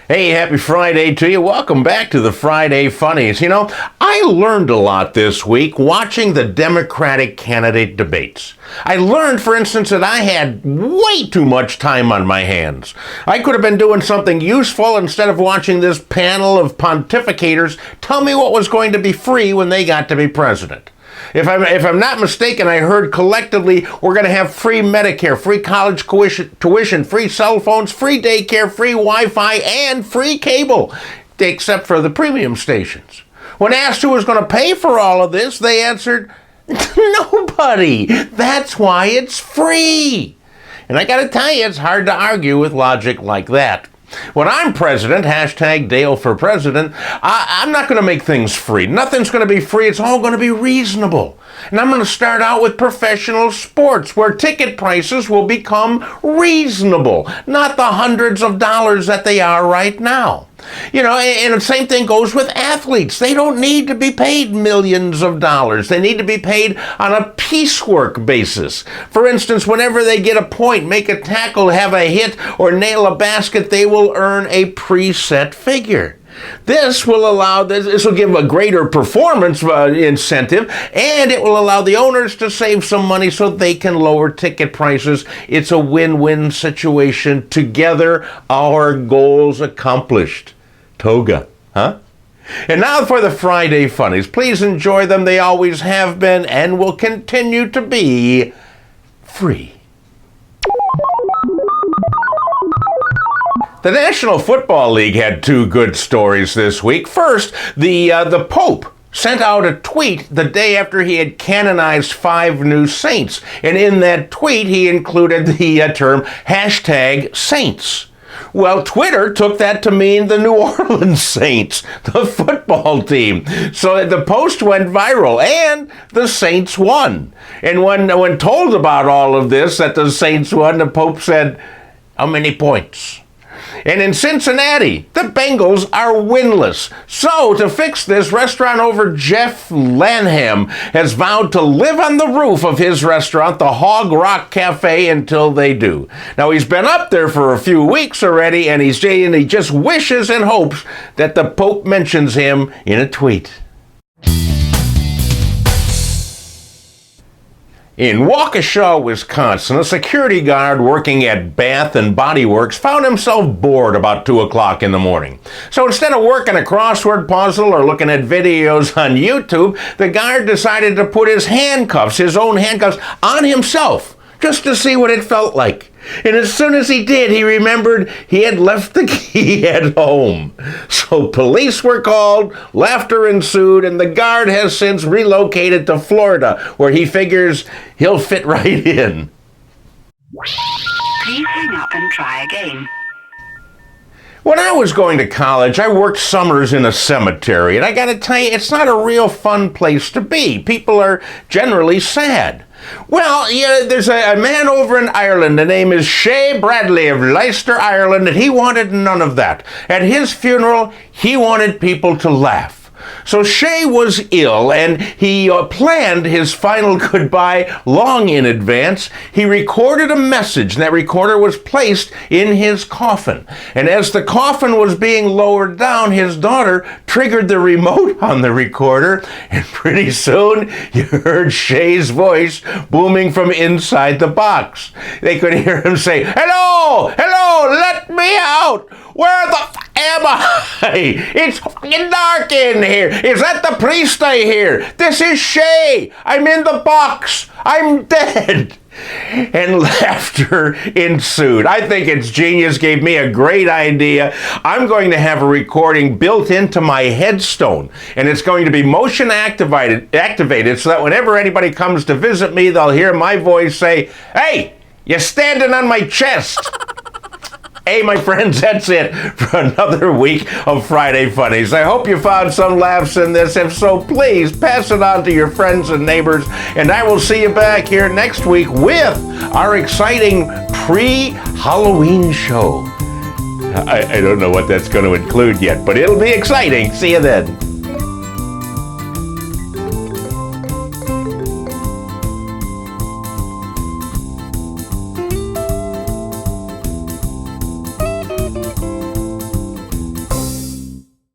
Hey, happy Friday to you. Welcome back to the Friday Funnies. You know, I learned a lot this week watching the Democratic candidate debates. I learned, for instance, that I had way too much time on my hands. I could have been doing something useful instead of watching this panel of pontificators tell me what was going to be free when they got to be president. If I'm not mistaken, I heard collectively we're going to have free Medicare, free college tuition, free cell phones, free daycare, free Wi-Fi, and free cable, except for the premium stations. When asked who was going to pay for all of this, they answered, nobody. That's why it's free. And I got to tell you, it's hard to argue with logic like that. When I'm president, hashtag Dale for president, I'm not going to make things free. Nothing's going to be free. It's all going to be reasonable. And I'm going to start out with professional sports, where ticket prices will become reasonable, not the hundreds of dollars that they are right now. You know, and the same thing goes with athletes. They don't need to be paid millions of dollars. They need to be paid on a piecework basis. For instance, whenever they get a point, make a tackle, have a hit, or nail a basket, they will earn a preset figure. This will give a greater performance incentive, and it will allow the owners to save some money so they can lower ticket prices. It's a win-win situation. Together, our goals accomplished. Toga, huh? And now for the Friday Funnies. Please enjoy them. They always have been and will continue to be free. The National Football League had two good stories this week. First, the Pope sent out a tweet the day after he had canonized 5 new saints. And in that tweet, he included the term hashtag saints. Well, Twitter took that to mean the New Orleans Saints, the football team. So the post went viral, and the Saints won. And when told about all of this, that the Saints won, the Pope said, "How many points?" And in Cincinnati, the Bengals are winless. So to fix this, restaurant owner Jeff Lanham has vowed to live on the roof of his restaurant, the Hog Rock Cafe, until they do. Now, he's been up there for a few weeks already, and he just wishes and hopes that the Pope mentions him in a tweet. In Waukesha, Wisconsin, a security guard working at Bath and Body Works found himself bored about 2 o'clock in the morning. So instead of working a crossword puzzle or looking at videos on YouTube, the guard decided to put his own handcuffs, on himself, just to see what it felt like. And as soon as he did, he remembered he had left the key at home. So police were called, laughter ensued, and the guard has since relocated to Florida, where he figures he'll fit right in. Please hang up and try again. When I was going to college, I worked summers in a cemetery, and I gotta tell you, it's not a real fun place to be. People are generally sad. Well, yeah, there's a man over in Ireland. The name is Shay Bradley of Leicester, Ireland, and he wanted none of that. At his funeral, he wanted people to laugh. So Shay was ill, and he planned his final goodbye long in advance. He recorded a message, and that recorder was placed in his coffin. And as the coffin was being lowered down, his daughter triggered the remote on the recorder, and pretty soon you heard Shay's voice booming from inside the box. They could hear him say, "Hello, hello, let me out. Where the am I? It's fucking dark in here. Is that the priest I hear? This is Shay. I'm in the box. I'm dead." And laughter ensued. I think it's genius. Gave me a great idea. I'm going to have a recording built into my headstone, and it's going to be motion activated so that whenever anybody comes to visit me, they'll hear my voice say, "Hey, you're standing on my chest." Hey, my friends, that's it for another week of Friday Funnies. I hope you found some laughs in this. If so, please pass it on to your friends and neighbors. And I will see you back here next week with our exciting pre-Halloween show. I don't know what that's going to include yet, but it'll be exciting. See you then.